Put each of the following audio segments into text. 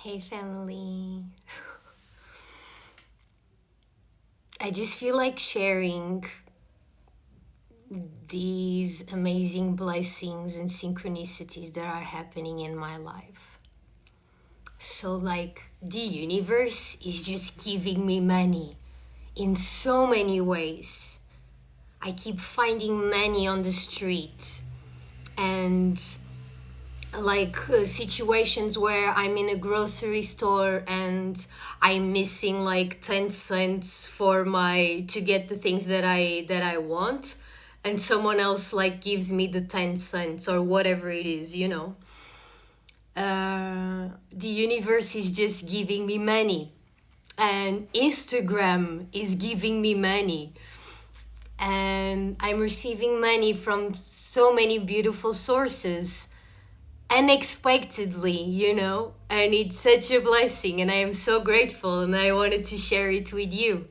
Hey family. I just feel like sharing these amazing blessings and synchronicities that are happening in my life. So, like, the universe is just giving me money in so many ways. I keep finding money on the street and situations where I'm in a grocery store and I'm missing like 10 cents for my to get the things that I want, and someone else like gives me the 10 cents or whatever it is. The universe is just giving me money, and Instagram is giving me money, and I'm receiving money from so many beautiful sources unexpectedly. And it's such a blessing, and I am so grateful, and I wanted to share it with you.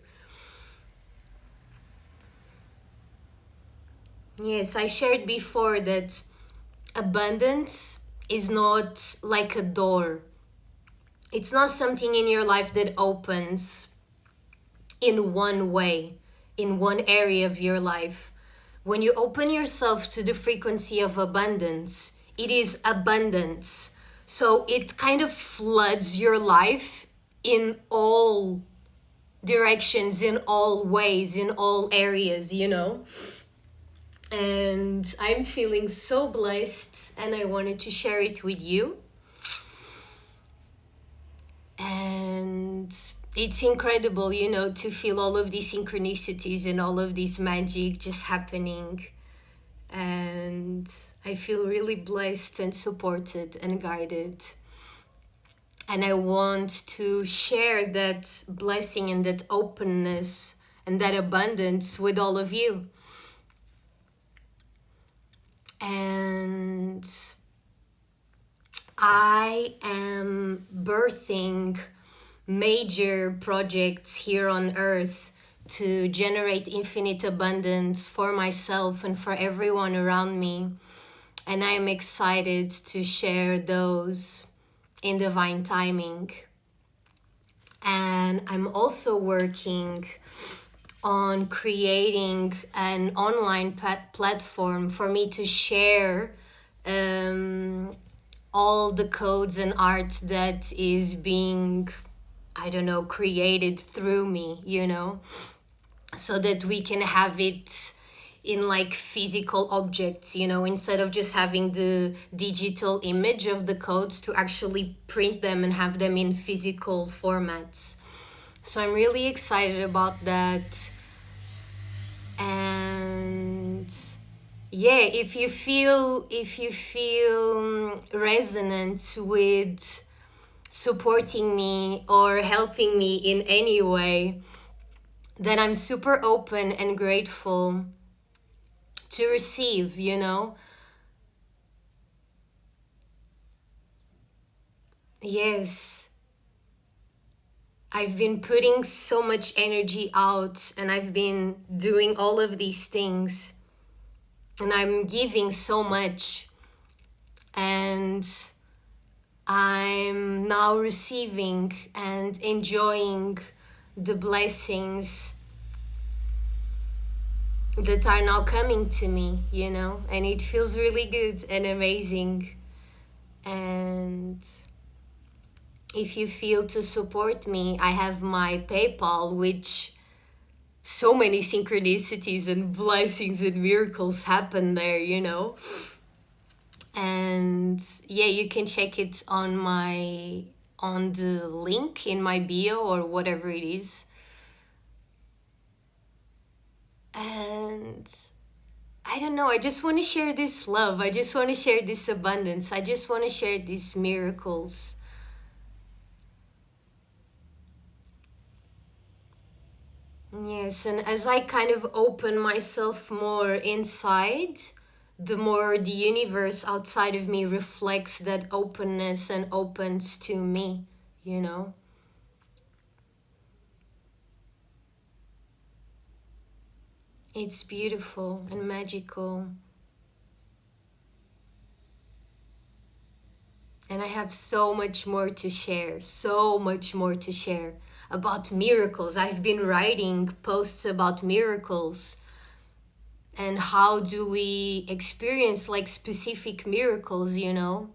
Yes, I shared before that abundance is not like a door. It's not something in your life that opens in one way, in one area of your life. When you open yourself to the frequency of abundance, it is abundance. So it kind of floods your life in all directions, in all ways, in all areas. And I'm feeling so blessed, and I wanted to share it with you. And it's incredible, to feel all of these synchronicities and all of this magic just happening. And I feel really blessed and supported and guided. And I want to share that blessing and that openness and that abundance with all of you. And I am birthing major projects here on earth to generate infinite abundance for myself and for everyone around me. And I am excited to share those in divine timing. And I'm also working on creating an online platform for me to share all the codes and arts that is being, I don't know, created through me, so that we can have it in like physical objects, instead of just having the digital image of the codes, to actually print them and have them in physical formats. So I'm really excited about that. And yeah, if you feel resonant with supporting me or helping me in any way, then I'm super open and grateful to receive. Yes, I've been putting so much energy out, and I've been doing all of these things, and I'm giving so much, and I'm now receiving and enjoying the blessings that are now coming to me, and it feels really good and amazing. And if you feel to support me, I have my PayPal, which so many synchronicities and blessings and miracles happen there. And yeah, you can check it on the link in my bio or whatever it is. And I don't know, I just want to share this love. I just want to share this abundance. I just want to share these miracles. Yes, and as I kind of open myself more inside, the more the universe outside of me reflects that openness and opens to me. It's beautiful and magical. And I have so much more to share, so much more to share about miracles. I've been writing posts about miracles and how do we experience like specific miracles, you know?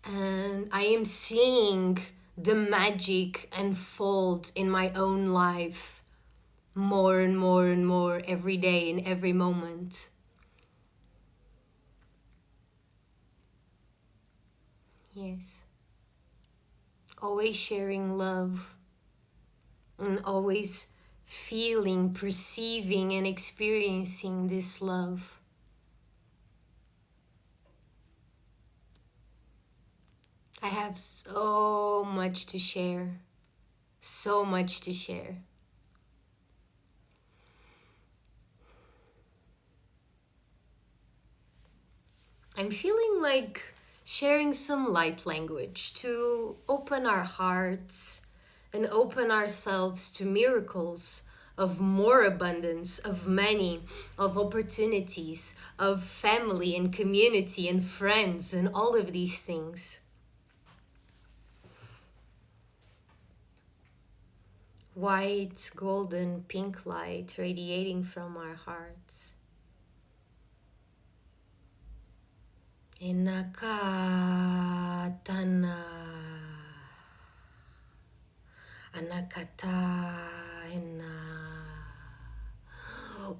And I am seeing the magic unfold in my own life more and more and more every day, in every moment. Yes. Always sharing love and always feeling, perceiving, and experiencing this love. I have so much to share. So much to share. I'm feeling like sharing some light language to open our hearts and open ourselves to miracles of more abundance, of money, of opportunities, of family and community and friends and all of these things. White, golden, pink light radiating from our hearts. Inakatana. Anakata ina.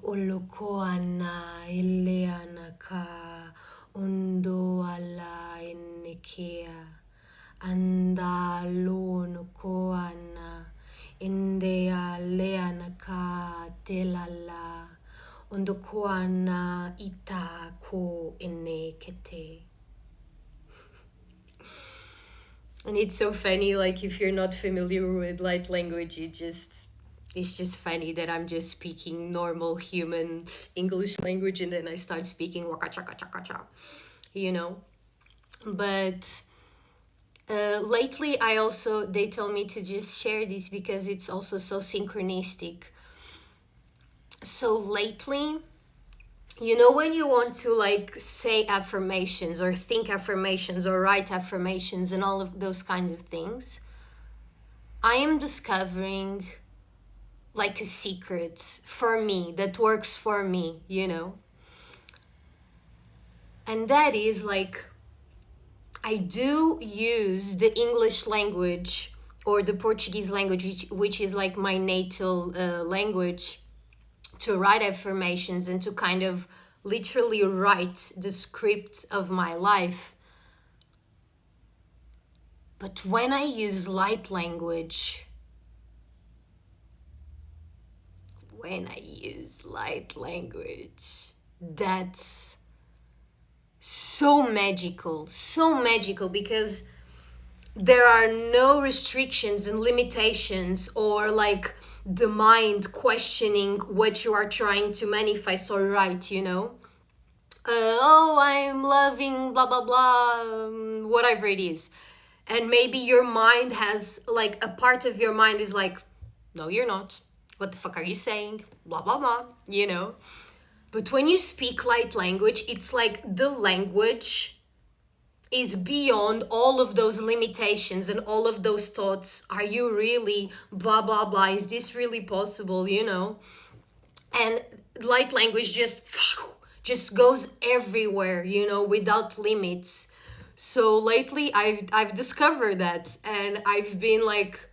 Ulukoana ileanaka. Undo ala inikia. Andalunukoana. Indea leanaka telala. Undukoana ita ko inekete. And it's so funny, like if you're not familiar with light language, it's just funny that I'm just speaking normal human English language and then I start speaking waka chaka chaka cha, you know. But lately they tell me to just share this because it's also so synchronistic. So lately, you know, when you want to like say affirmations or think affirmations or write affirmations and all of those kinds of things, I am discovering like a secret for me that works for me, you know. And that is like, I do use the English language or the Portuguese language, which is like my natal language, to write affirmations and to kind of literally write the script of my life. But when I use light language, that's so magical because there are no restrictions and limitations or like the mind questioning what you are trying to manifest or write, you know. I'm loving blah blah blah, whatever it is. And maybe your mind has like a part of your mind is like, no, you're not. What the fuck are you saying? Blah blah blah, you know. But when you speak light language, it's like the language is beyond all of those limitations and all of those thoughts. Are you really blah blah blah? Is this really possible, you know? And light language just goes everywhere, you know, without limits. So lately I've discovered that, and I've been like,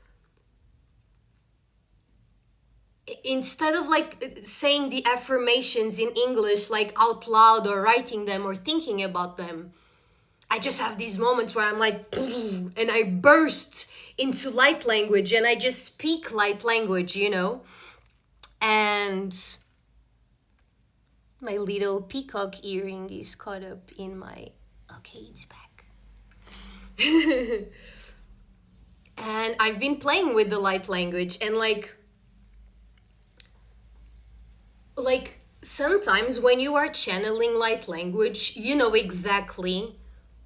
instead of like saying the affirmations in English like out loud or writing them or thinking about them, I just have these moments where I'm like, and I burst into light language and I just speak light language, you know? And my little peacock earring is caught up in my, okay, it's back. And I've been playing with the light language and like sometimes when you are channeling light language, you know exactly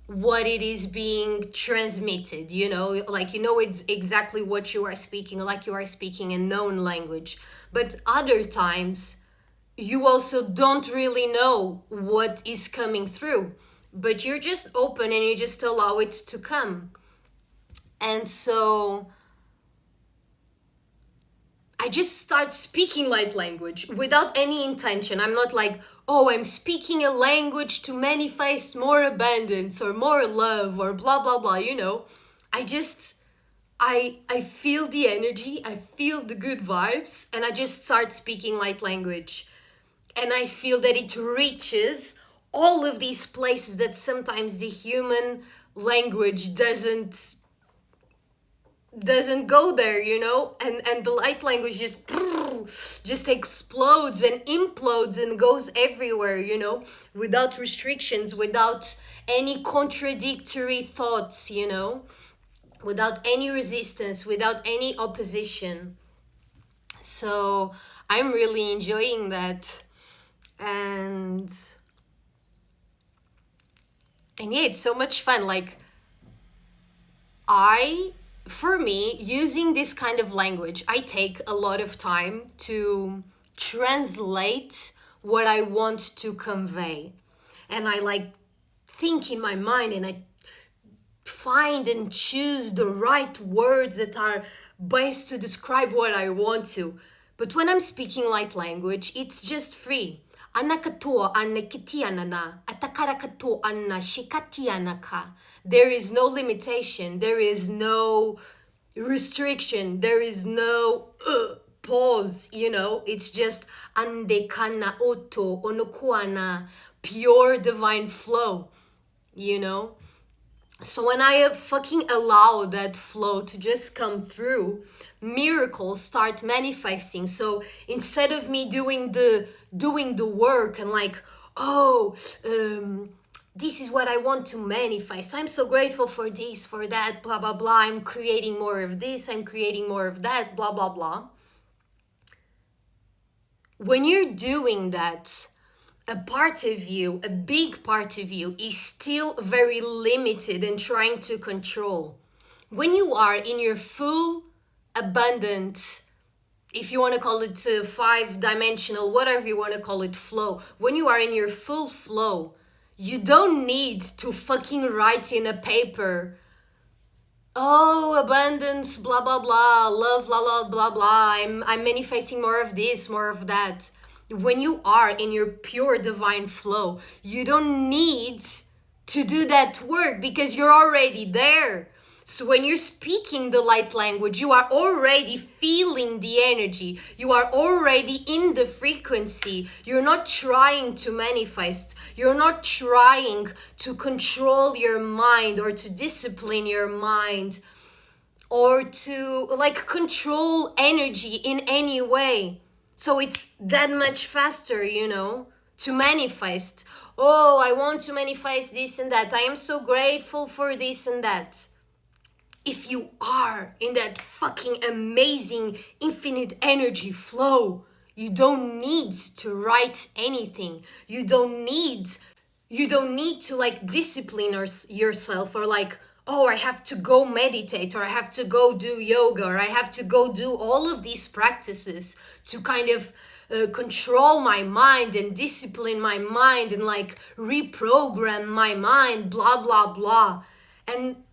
what it is being transmitted, you know, like, you know, it's exactly what you are speaking, like you are speaking a known language. But other times you also don't really know what is coming through. but you're just open and you just allow it to come. And so I just start speaking light language without any intention. I'm not like, oh, I'm speaking a language to manifest more abundance or more love or blah blah blah, you know. I just I feel the energy, I feel the good vibes, and I just start speaking light language. And I feel that it reaches all of these places that sometimes the human language doesn't go there, you know. And the light language just explodes and implodes and goes everywhere, you know, without restrictions, without any contradictory thoughts, you know, without any resistance, without any opposition. So I'm really enjoying that. And yeah, it's so much fun. Like, for me, using this kind of language, I take a lot of time to translate what I want to convey. And I like think in my mind, and I find and choose the right words that are best to describe what I want to. But when I'm speaking light language, it's just free. Ana katoa ana kitianana, atakara kato ana shikatianaka. There is no limitation, there is no restriction, there is no pause, you know. It's just ande kana oto onokuana, pure divine flow, you know. So when I fucking allow that flow to just come through, miracles start manifesting. So instead of me doing the work and like, oh, this is what I want to manifest. I'm so grateful for this, for that, blah blah blah. I'm creating more of this, I'm creating more of that, blah blah blah. When you're doing that, a part of you, a big part of you, is still very limited and trying to control. When you are in your full, abundant, if you want to call it five-dimensional, whatever you want to call it, flow, when you are in your full flow, you don't need to fucking write in a paper, oh, abundance, blah blah blah, love, blah blah blah blah, I'm manifesting more of this, more of that. When you are in your pure divine flow, you don't need to do that work because you're already there. So when you're speaking the light language, you are already feeling the energy. You are already in the frequency. You're not trying to manifest. You're not trying to control your mind or to discipline your mind or to like control energy in any way. So it's that much faster, you know, to manifest. Oh, I want to manifest this and that. I am so grateful for this and that. If you are in that fucking amazing infinite energy flow, you don't need to write anything. You don't need to like discipline yourself or like, oh, I have to go meditate or I have to go do yoga or I have to go do all of these practices to kind of control my mind and discipline my mind and like reprogram my mind, blah blah blah. And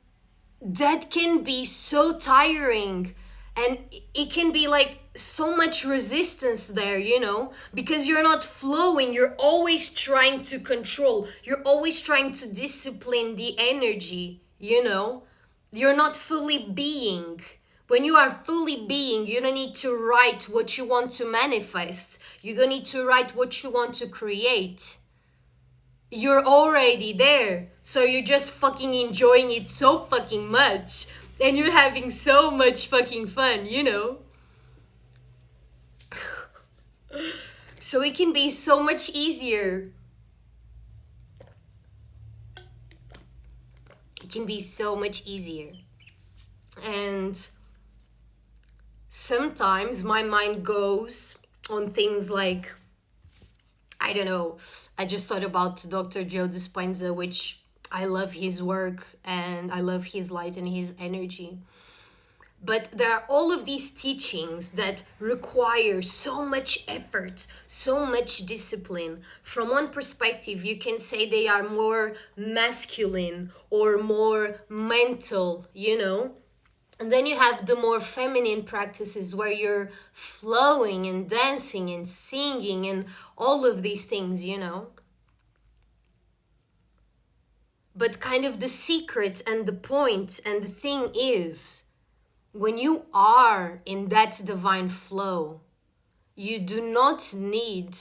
that can be so tiring, and it can be like so much resistance there, you know, because you're not flowing. You're always trying to control, you're always trying to discipline the energy, you know. You're not fully being. When you are fully being, you don't need to write what you want to manifest. You don't need to write what you want to create. You're already there. So you're just fucking enjoying it so fucking much. And you're having so much fucking fun, you know? So it can be so much easier. It can be so much easier. And sometimes my mind goes on things like, I don't know, I just thought about Dr. Joe Dispenza, which I love his work and I love his light and his energy. But there are all of these teachings that require so much effort, so much discipline. From one perspective, you can say they are more masculine or more mental, you know? And then you have the more feminine practices where you're flowing and dancing and singing and all of these things, you know? But kind of the secret and the point and the thing is, when you are in that divine flow, you do not need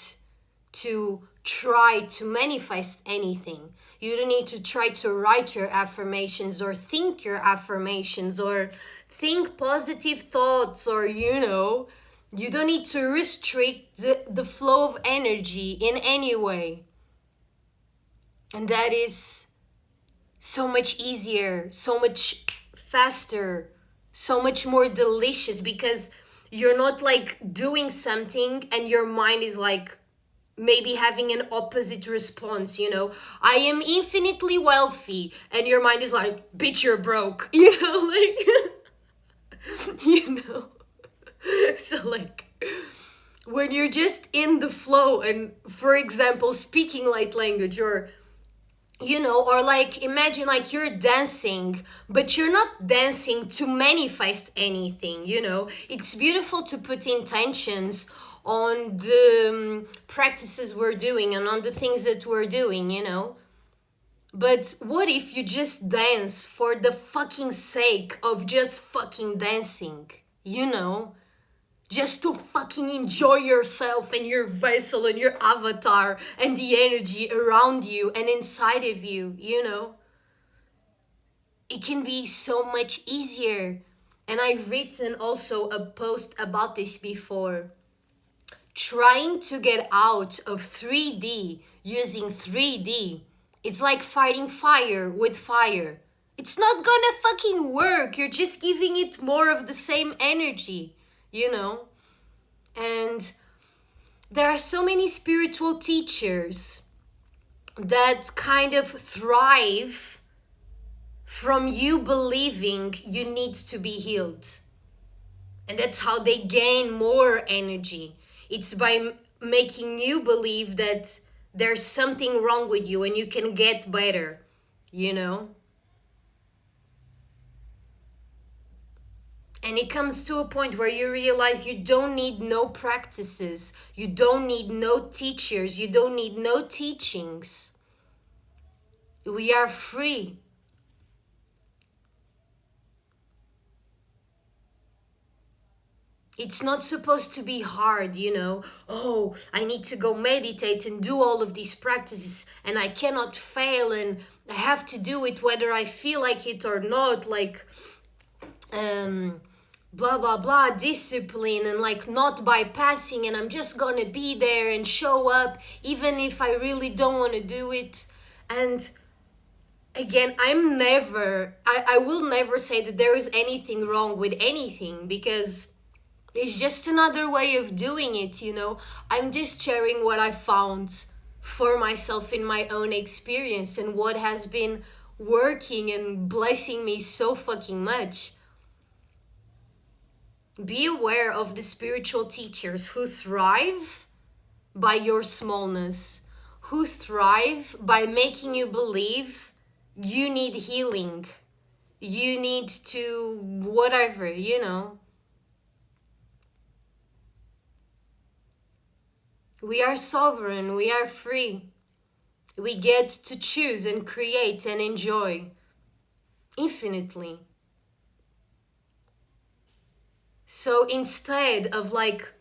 to try to manifest anything. You don't need to try to write your affirmations or think your affirmations or think positive thoughts or, you know, you don't need to restrict the flow of energy in any way. And that is so much easier, so much faster, so much more delicious because you're not like doing something and your mind is like maybe having an opposite response, you know. I am infinitely wealthy and your mind is like, bitch, you're broke, you know, like, you know. So like when you're just in the flow and for example speaking light language or you know, or like imagine like you're dancing but you're not dancing to manifest anything, you know. It's beautiful to put intentions on the practices we're doing and on the things that we're doing, you know. But what if you just dance for the fucking sake of just fucking dancing, you know, just to fucking enjoy yourself and your vessel and your avatar and the energy around you and inside of you, you know? It can be so much easier. And I've written also a post about this before. Trying to get out of 3D using 3D, it's like fighting fire with fire. It's not gonna fucking work. You're just giving it more of the same energy, you know? And there are so many spiritual teachers that kind of thrive from you believing you need to be healed. And that's how they gain more energy. It's by making you believe that there's something wrong with you and you can get better, you know? And it comes to a point where you realize you don't need no practices, you don't need no teachers, you don't need no teachings. We are free. It's not supposed to be hard, you know. Oh, I need to go meditate and do all of these practices and I cannot fail and I have to do it whether I feel like it or not. Like, blah blah blah, discipline and like not bypassing and I'm just gonna be there and show up even if I really don't want to do it. And again, I will never say that there is anything wrong with anything because it's just another way of doing it, you know. I'm just sharing what I found for myself in my own experience and what has been working and blessing me so fucking much. Be aware of the spiritual teachers who thrive by your smallness, who thrive by making you believe you need healing, you need to whatever, you know. We are sovereign, we are free. We get to choose and create and enjoy infinitely. So instead of like,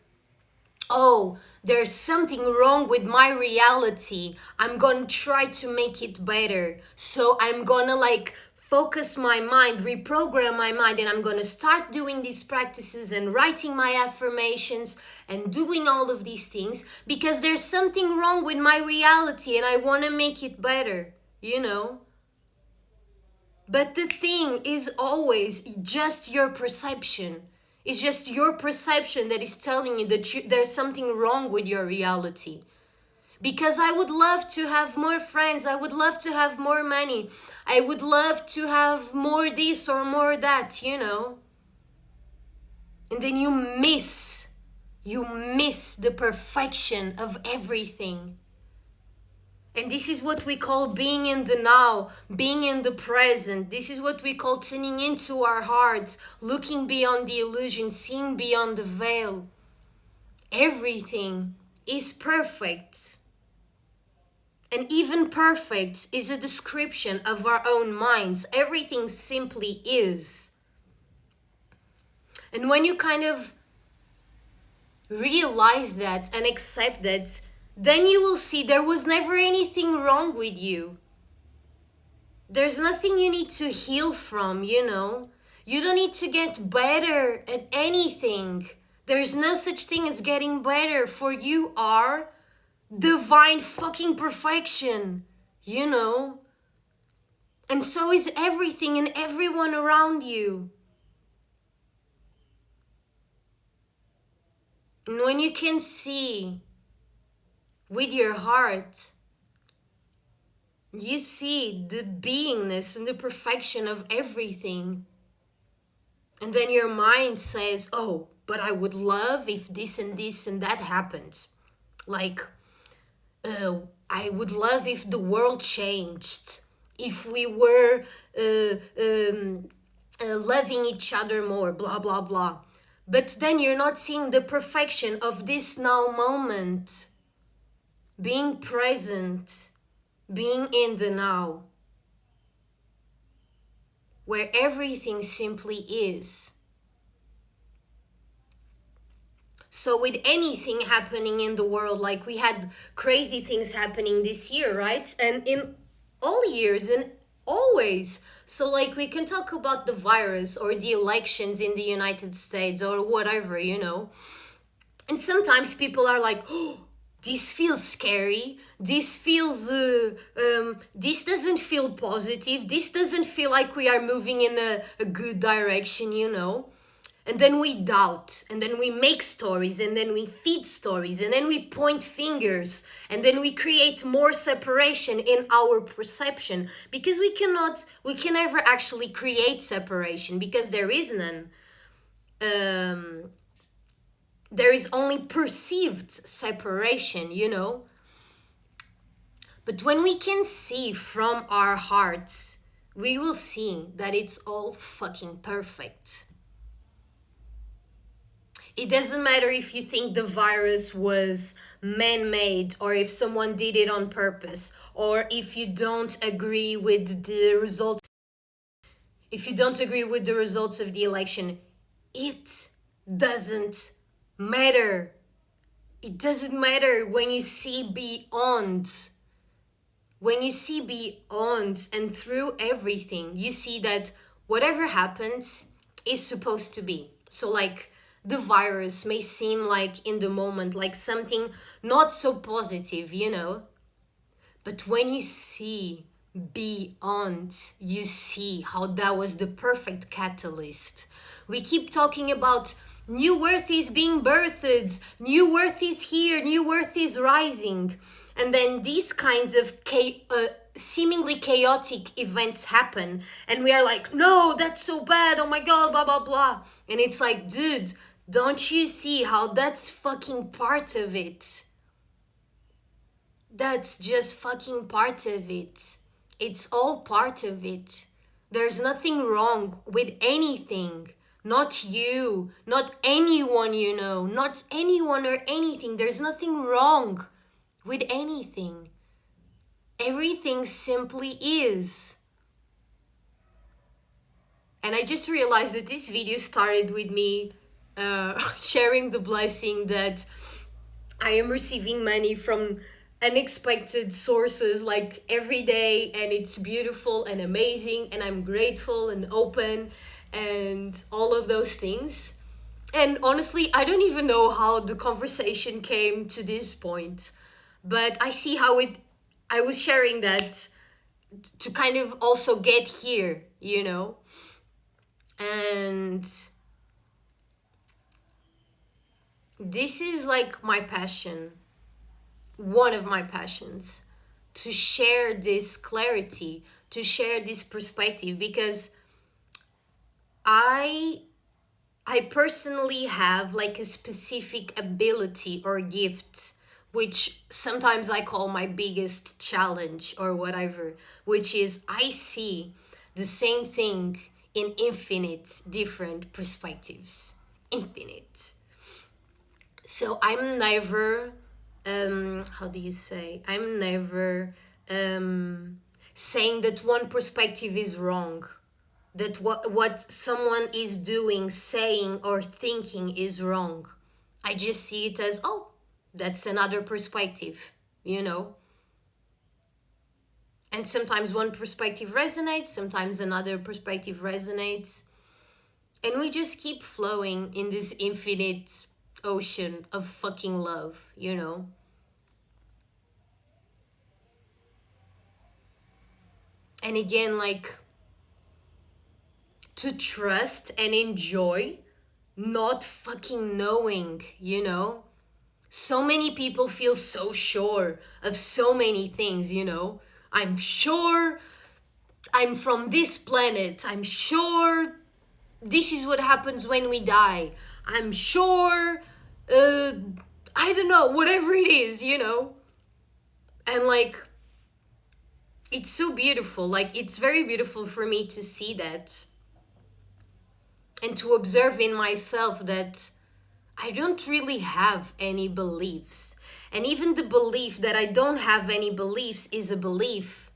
oh, there's something wrong with my reality, I'm gonna try to make it better. So I'm gonna like focus my mind, reprogram my mind, and I'm gonna start doing these practices and writing my affirmations and doing all of these things because there's something wrong with my reality and I wanna make it better, you know? But the thing is always just your perception. It's just your perception that is telling you that there's something wrong with your reality. Because I would love to have more friends, I would love to have more money, I would love to have more this or more that, you know. And then you miss the perfection of everything. And this is what we call being in the now, being in the present. This is what we call tuning into our hearts, looking beyond the illusion, seeing beyond the veil. Everything is perfect. And even perfect is a description of our own minds. Everything simply is. And when you kind of realize that and accept that, then you will see there was never anything wrong with you. There's nothing you need to heal from, you know. You don't need to get better at anything. There's no such thing as getting better, for you are divine fucking perfection, you know. And so is everything and everyone around you. And when you can see with your heart, you see the beingness and the perfection of everything. And then your mind says, oh, but I would love if this and that happens. Like, I would love if the world changed. If we were loving each other more, blah, blah, blah. But then you're not seeing the perfection of this now moment. Being present, being in the now, where everything simply is. So with anything happening in the world, like we had crazy things happening this year, right? And in all years and always. So like we can talk about the virus or the elections in the United States or whatever, you know. And sometimes people are like, oh, this feels scary. This feels, this doesn't feel positive. This doesn't feel like we are moving in a good direction, you know. And then we doubt, and then we make stories, and then we feed stories, and then we point fingers, and then we create more separation in our perception, because we can never actually create separation, because there is none. There is only perceived separation, you know. But when we can see from our hearts, we will see that it's all fucking perfect. It doesn't matter if you think the virus was man-made or if someone did it on purpose, or if you don't agree with the results. If you don't agree with the results of the election, it doesn't matter. It doesn't matter when you see beyond. When you see beyond and through everything, you see that whatever happens is supposed to be. So like, the virus may seem like in the moment like something not so positive, you know. But when you see beyond, you see how that was the perfect catalyst. We keep talking about new worth is being birthed, new worth is here, new worth is rising. And then these kinds of seemingly chaotic events happen. And we are like, no, that's so bad. Oh my God, blah, blah, blah. And it's like, dude, don't you see how that's fucking part of it? That's just fucking part of it. It's all part of it. There's nothing wrong with anything. Not you, not anyone you know, not anyone or anything. There's nothing wrong with anything. Everything simply is. And I just realized that this video started with me sharing the blessing that I am receiving money from unexpected sources like every day, and it's beautiful and amazing, and I'm grateful and open and all of those things. And honestly, I don't even know how the conversation came to this point, but I see how I was sharing that to kind of also get here, you know. And this is like my passion, one of my passions, to share this clarity, to share this perspective, because I I personally have like a specific ability or gift, which sometimes I call my biggest challenge or whatever, which is I see the same thing in infinite different perspectives. Infinite. So I'm never, how do you say? I'm never saying that one perspective is wrong, that what someone is doing, saying, or thinking is wrong. I just see it as, oh, that's another perspective, you know? And sometimes one perspective resonates, sometimes another perspective resonates. And we just keep flowing in this infinite ocean of fucking love, you know? And again, like, to trust and enjoy not fucking knowing, you know? So many people feel so sure of so many things, you know? I'm sure I'm from this planet. I'm sure this is what happens when we die. I'm sure, uh, I don't know, whatever it is, you know? And like, it's so beautiful. Like, it's very beautiful for me to see that and to observe in myself that I don't really have any beliefs. And even the belief that I don't have any beliefs is a belief,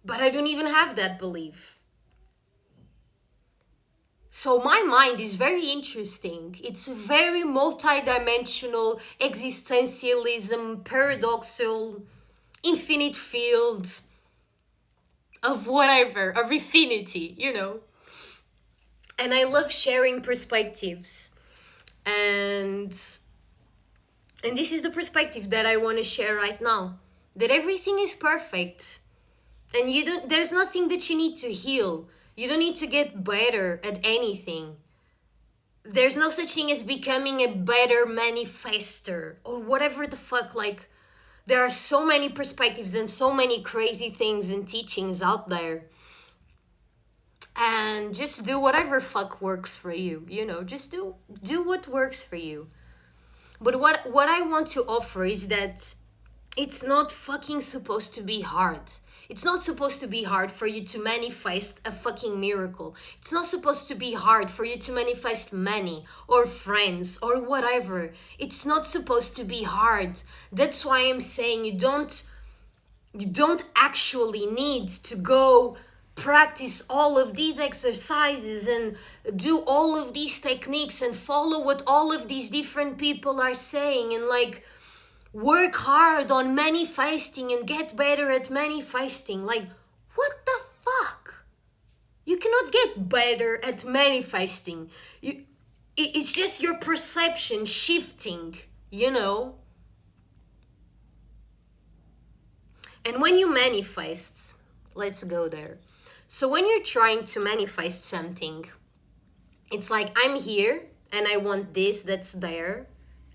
but I don't even have that belief. So my mind is very interesting. It's a very multidimensional existentialism, paradoxal, infinite field of whatever, of infinity, you know. And I love sharing perspectives. And this is the perspective that I want to share right now. That everything is perfect. And there's nothing that you need to heal. You don't need to get better at anything. There's no such thing as becoming a better manifester or whatever the fuck. Like, there are so many perspectives and so many crazy things and teachings out there. And just do whatever fuck works for you, you know, just do what works for you. But what I want to offer is that it's not fucking supposed to be hard. It's not supposed to be hard for you to manifest a fucking miracle. It's not supposed to be hard for you to manifest money or friends or whatever. It's not supposed to be hard. That's why I'm saying you don't actually need to go practice all of these exercises and do all of these techniques and follow what all of these different people are saying and like work hard on manifesting and get better at manifesting. Like, what the fuck? You cannot get better at manifesting. It's just your perception shifting, you know? And when you manifest, let's go there. So when you're trying to manifest something, it's like I'm here and I want this that's there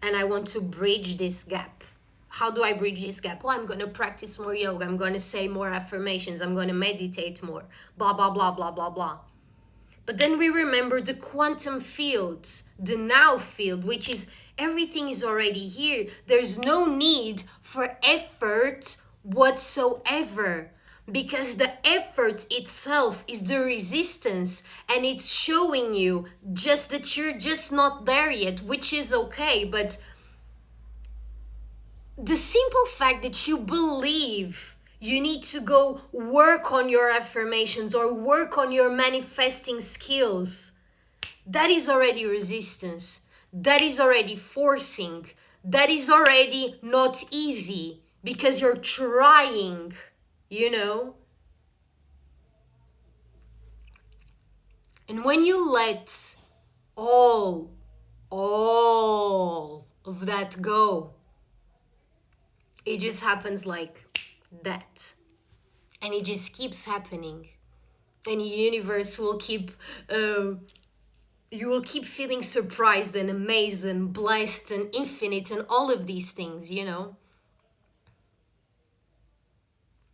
and I want to bridge this gap. How do I bridge this gap? Well, I'm going to practice more yoga. I'm going to say more affirmations. I'm going to meditate more. Blah, blah, blah, blah, blah, blah. But then we remember the quantum field, the now field, which is everything is already here. There's no need for effort whatsoever because the effort itself is the resistance and it's showing you just that you're just not there yet, which is okay. But the simple fact that you believe you need to go work on your affirmations or work on your manifesting skills, that is already resistance. That is already forcing. That is already not easy because you're trying, you know? And when you let all of that go, it just happens like that. And it just keeps happening. And the universe will keep, you will keep feeling surprised and amazed and blessed and infinite and all of these things, you know?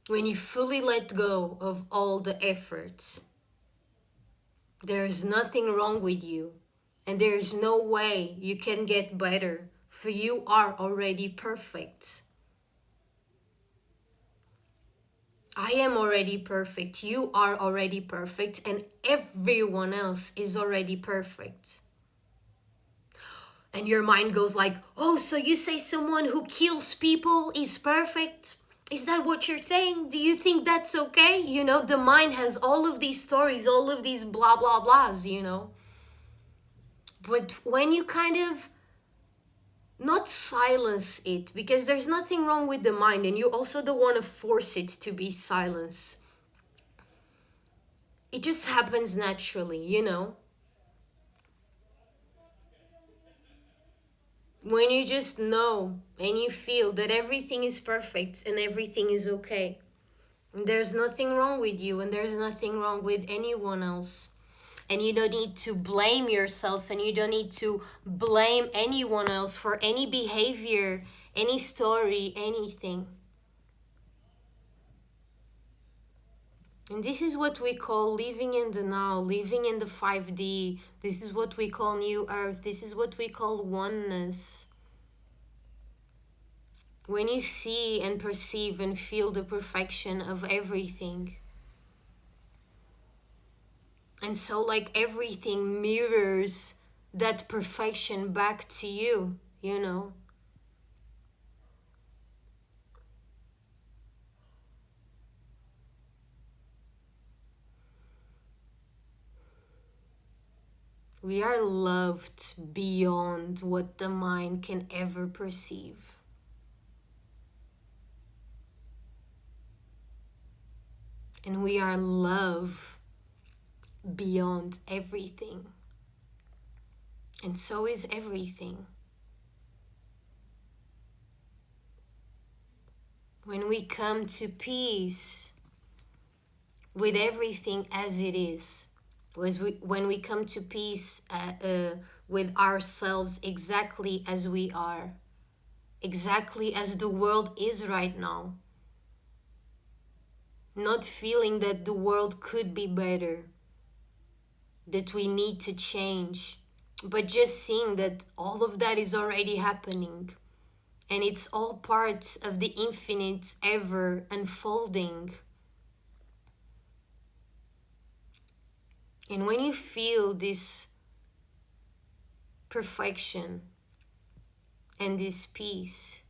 When you fully let go of all the effort, there's nothing wrong with you. And there's no way you can get better, for you are already perfect. I am already perfect. You are already perfect. And everyone else is already perfect. And your mind goes like, oh, so you say someone who kills people is perfect? Is that what you're saying? Do you think that's okay? You know, the mind has all of these stories, all of these blah, blah, blahs, you know. But when you kind of not silence it, because there's nothing wrong with the mind, and you also don't want to force it to be silenced. It just happens naturally, you know. When you just know and you feel that everything is perfect and everything is okay. There's nothing wrong with you and there's nothing wrong with anyone else. And you don't need to blame yourself and you don't need to blame anyone else for any behavior, any story, anything. And this is what we call living in the now, living in the 5D. This is what we call new earth. This is what we call oneness. When you see and perceive and feel the perfection of everything. And so, like, everything mirrors that perfection back to you, you know. We are loved beyond what the mind can ever perceive. And we are love beyond everything. And so is everything. When we come to peace with everything as it is, when we come to peace with ourselves exactly as we are, exactly as the world is right now, not feeling that the world could be better, that we need to change, but just seeing that all of that is already happening and it's all part of the infinite ever unfolding. And when you feel this perfection and this peace,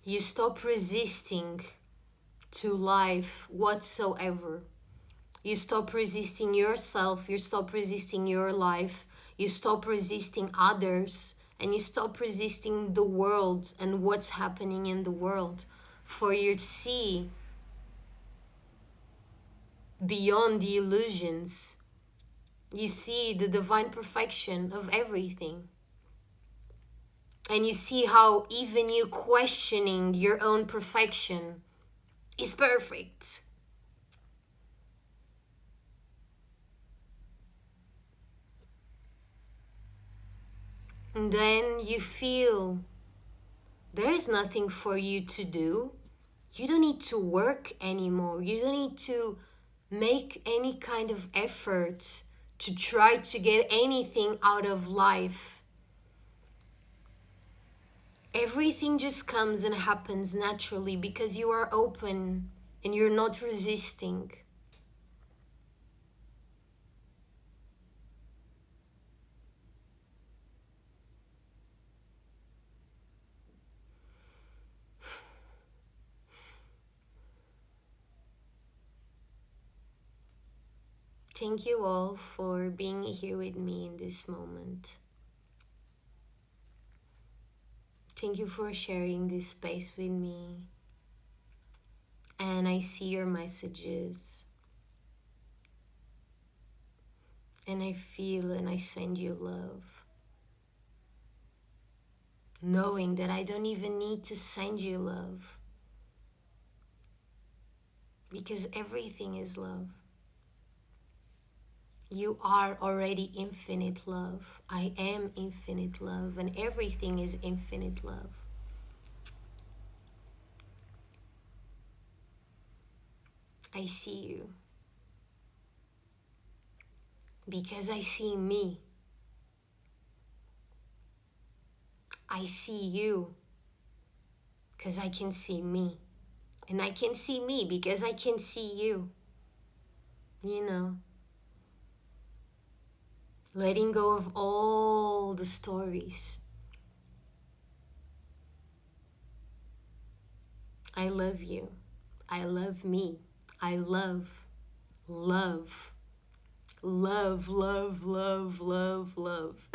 you stop resisting to life whatsoever. You stop resisting yourself, you stop resisting your life, you stop resisting others, and you stop resisting the world and what's happening in the world. For you see beyond the illusions. You see the divine perfection of everything. And you see how even you questioning your own perfection is perfect. And then you feel there is nothing for you to do. You don't need to work anymore. You don't need to make any kind of effort to try to get anything out of life. Everything just comes and happens naturally because you are open and you're not resisting. Thank you all for being here with me in this moment. Thank you for sharing this space with me. And I see your messages. And I feel and I send you love. Knowing that I don't even need to send you love. Because everything is love. You are already infinite love. I am infinite love, and everything is infinite love. I see you. Because I see me. I see you because I can see me. And I can see me because I can see you. You know, letting go of all the stories. I love you. I love me. I love, love, love, love, love, love, love.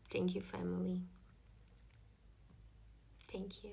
Thank you, family. Thank you.